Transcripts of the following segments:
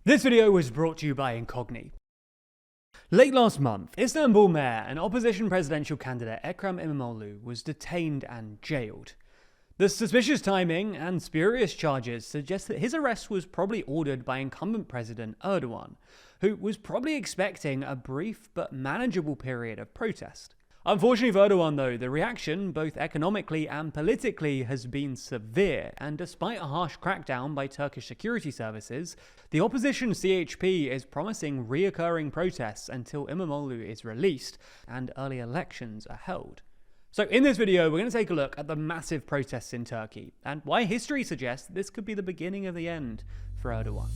This video was brought to you by Incogni. Late last month, Istanbul mayor and opposition presidential candidate Ekrem İmamoğlu was detained and jailed. The suspicious timing and spurious charges suggest that his arrest was probably ordered by incumbent President Erdogan, who was probably expecting a brief but manageable period of protest. Unfortunately for Erdogan though, the reaction, both economically and politically, has been severe, and despite a harsh crackdown by Turkish security services, the opposition CHP is promising reoccurring protests until Imamoglu is released and early elections are held. So in this video, we're going to take a look at the massive protests in Turkey, and why history suggests this could be the beginning of the end for Erdogan.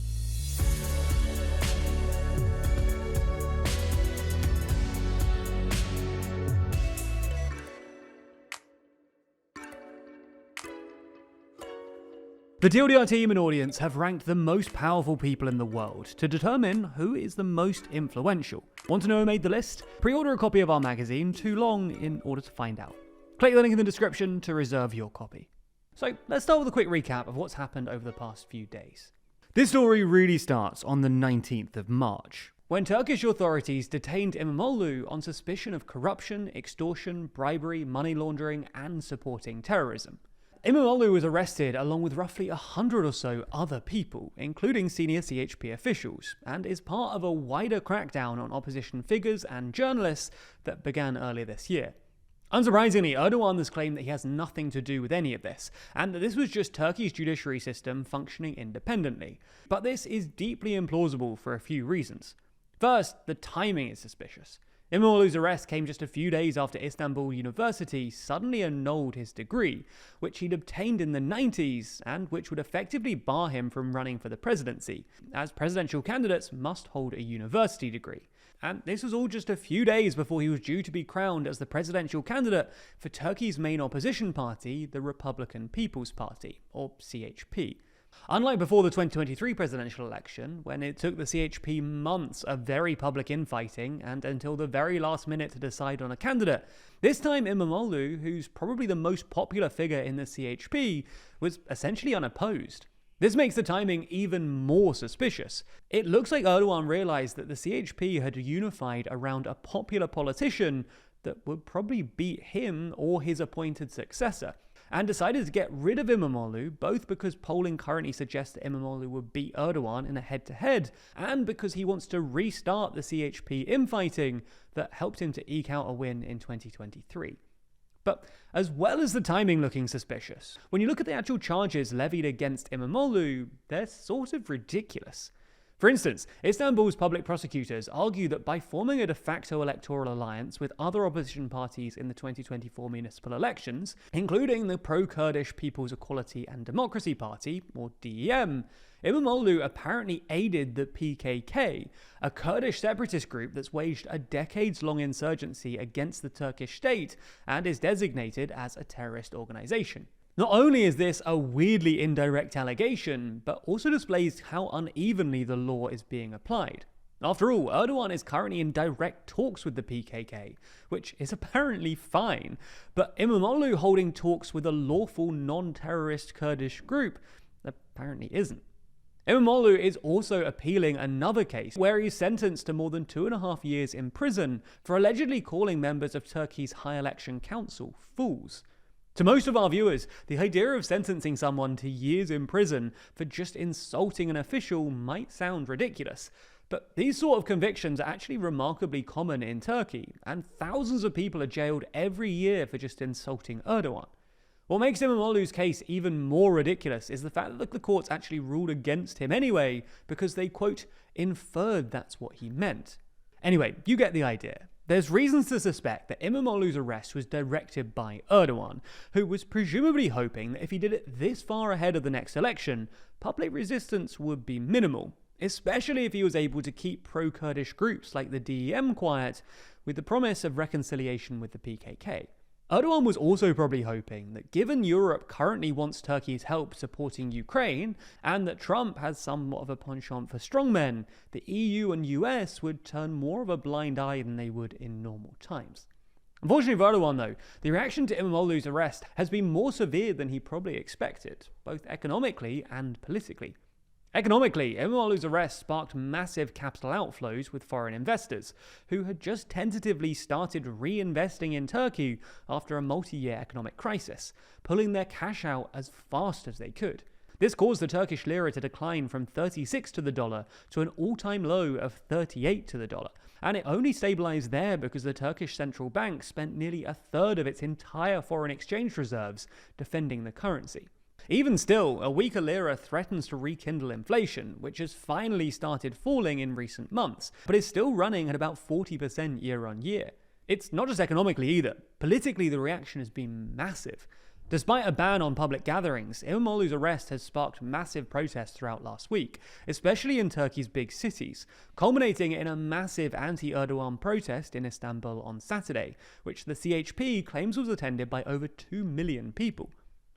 The TLDR team and audience have ranked the most powerful people in the world to determine who is the most influential. Want to know who made the list? Pre-order a copy of our magazine, too long in order to find out. Click the link in the description to reserve your copy. So let's start with a quick recap of what's happened over the past few days. This story really starts on the 19th of March, when Turkish authorities detained Imamoglu on suspicion of corruption, extortion, bribery, money laundering, and supporting terrorism. Imamoglu was arrested along with roughly 100 or so other people, including senior CHP officials, and is part of a wider crackdown on opposition figures and journalists that began earlier this year. Unsurprisingly, Erdogan has claimed that he has nothing to do with any of this, and that this was just Turkey's judiciary system functioning independently. But this is deeply implausible for a few reasons. First, the timing is suspicious. Imamoglu's arrest came just a few days after Istanbul University suddenly annulled his degree, which he'd obtained in the 90s, and which would effectively bar him from running for the presidency, as presidential candidates must hold a university degree. And this was all just a few days before he was due to be crowned as the presidential candidate for Turkey's main opposition party, the Republican People's Party, or CHP. Unlike before the 2023 presidential election, when it took the CHP months of very public infighting and until the very last minute to decide on a candidate, this time Imamoglu, who's probably the most popular figure in the CHP, was essentially unopposed. This makes the timing even more suspicious. It looks like Erdogan realized that the CHP had unified around a popular politician that would probably beat him or his appointed successor, and decided to get rid of Imamoglu, both because polling currently suggests that Imamoglu would beat Erdogan in a head-to-head, and because he wants to restart the CHP infighting that helped him to eke out a win in 2023. But as well as the timing looking suspicious, when you look at the actual charges levied against Imamoglu, they're sort of ridiculous. For instance, Istanbul's public prosecutors argue that by forming a de facto electoral alliance with other opposition parties in the 2024 municipal elections, including the pro-Kurdish People's Equality and Democracy Party, or DEM, Imamoglu apparently aided the PKK, a Kurdish separatist group that's waged a decades-long insurgency against the Turkish state and is designated as a terrorist organization. Not only is this a weirdly indirect allegation, but also displays how unevenly the law is being applied. After all, Erdogan is currently in direct talks with the PKK, which is apparently fine, but Imamoglu holding talks with a lawful non-terrorist Kurdish group apparently isn't. Imamoglu is also appealing another case where he's sentenced to more than 2.5 years in prison for allegedly calling members of Turkey's High Election Council fools. To most of our viewers, the idea of sentencing someone to years in prison for just insulting an official might sound ridiculous, but these sort of convictions are actually remarkably common in Turkey, and thousands of people are jailed every year for just insulting Erdogan. What makes Imamoglu's case even more ridiculous is the fact that the courts actually ruled against him anyway, because they, quote, inferred that's what he meant. Anyway, you get the idea. There's reasons to suspect that Imamoglu's arrest was directed by Erdogan, who was presumably hoping that if he did it this far ahead of the next election, public resistance would be minimal, especially if he was able to keep pro-Kurdish groups like the DEM quiet, with the promise of reconciliation with the PKK. Erdogan was also probably hoping that given Europe currently wants Turkey's help supporting Ukraine, and that Trump has somewhat of a penchant for strongmen, the EU and US would turn more of a blind eye than they would in normal times. Unfortunately for Erdogan though, the reaction to Imamoglu's arrest has been more severe than he probably expected, both economically and politically. Economically, Imamoglu's arrest sparked massive capital outflows with foreign investors, who had just tentatively started reinvesting in Turkey after a multi-year economic crisis, pulling their cash out as fast as they could. This caused the Turkish lira to decline from 36 to the dollar to an all-time low of 38 to the dollar. And it only stabilized there because the Turkish central bank spent nearly a third of its entire foreign exchange reserves defending the currency. Even still, a weaker lira threatens to rekindle inflation, which has finally started falling in recent months, but is still running at about 40% year on year. It's not just economically either. Politically, the reaction has been massive. Despite a ban on public gatherings, Imamoglu's arrest has sparked massive protests throughout last week, especially in Turkey's big cities, culminating in a massive anti-Erdogan protest in Istanbul on Saturday, which the CHP claims was attended by over 2 million people.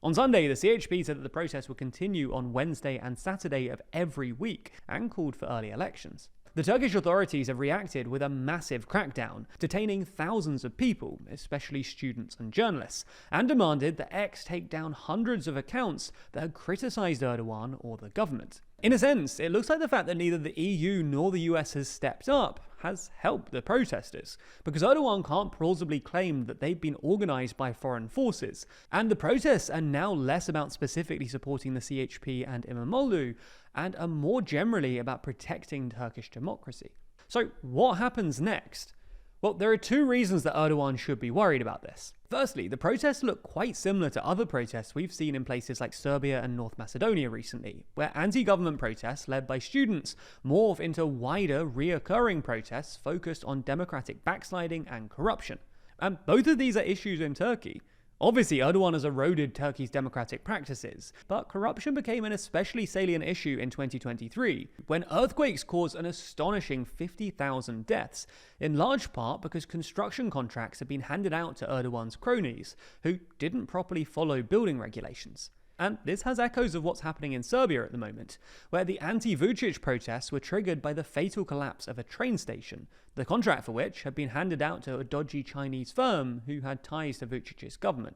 On Sunday, the CHP said that the protests would continue on Wednesday and Saturday of every week and called for early elections. The Turkish authorities have reacted with a massive crackdown, detaining thousands of people, especially students and journalists, and demanded that X take down hundreds of accounts that had criticized Erdogan or the government. In a sense, it looks like the fact that neither the EU nor the US has stepped up has helped the protesters, because Erdogan can't plausibly claim that they've been organized by foreign forces, and the protests are now less about specifically supporting the CHP and Imamoglu, and are more generally about protecting Turkish democracy. So what happens next? Well, there are two reasons that Erdogan should be worried about this. Firstly, the protests look quite similar to other protests we've seen in places like Serbia and North Macedonia recently, where anti-government protests led by students morph into wider, reoccurring protests focused on democratic backsliding and corruption. And both of these are issues in Turkey. Obviously, Erdogan has eroded Turkey's democratic practices, but corruption became an especially salient issue in 2023, when earthquakes caused an astonishing 50,000 deaths, in large part because construction contracts had been handed out to Erdogan's cronies, who didn't properly follow building regulations. And this has echoes of what's happening in Serbia at the moment, where the anti-Vučić protests were triggered by the fatal collapse of a train station, the contract for which had been handed out to a dodgy Chinese firm who had ties to Vučić's government.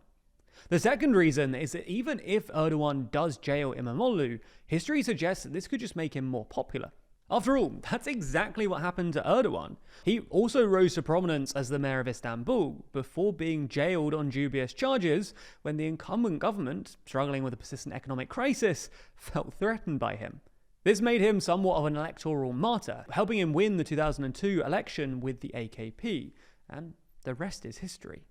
The second reason is that even if Erdogan does jail Imamoglu, history suggests that this could just make him more popular. After all, that's exactly what happened to Erdogan. He also rose to prominence as the mayor of Istanbul before being jailed on dubious charges when the incumbent government, struggling with a persistent economic crisis, felt threatened by him. This made him somewhat of an electoral martyr, helping him win the 2002 election with the AKP, and the rest is history.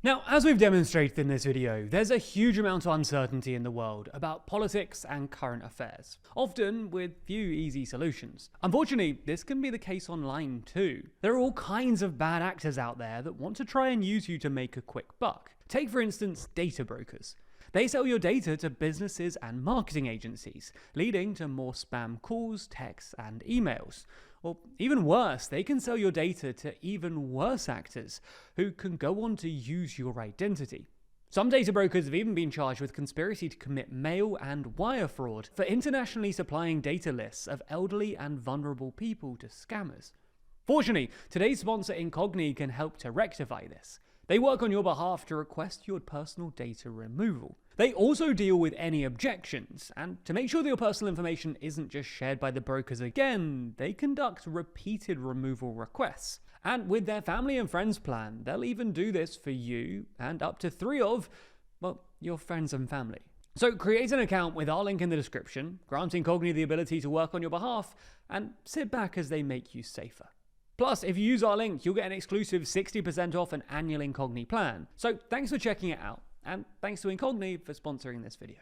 Now, as we've demonstrated in this video, there's a huge amount of uncertainty in the world about politics and current affairs, often with few easy solutions. Unfortunately, this can be the case online too. There are all kinds of bad actors out there that want to try and use you to make a quick buck. Take, for instance, data brokers. They sell your data to businesses and marketing agencies, leading to more spam calls, texts, and emails. Or even worse, they can sell your data to even worse actors who can go on to use your identity. Some data brokers have even been charged with conspiracy to commit mail and wire fraud for internationally supplying data lists of elderly and vulnerable people to scammers. Fortunately, today's sponsor Incogni can help to rectify this. They work on your behalf to request your personal data removal. They also deal with any objections, and to make sure that your personal information isn't just shared by the brokers again, they conduct repeated removal requests. And with their family and friends plan, they'll even do this for you and up to 3 of, well, your friends and family. So create an account with our link in the description, grant Incogni the ability to work on your behalf, and sit back as they make you safer. Plus, if you use our link, you'll get an exclusive 60% off an annual Incogni plan. So thanks for checking it out, and thanks to Incogni for sponsoring this video.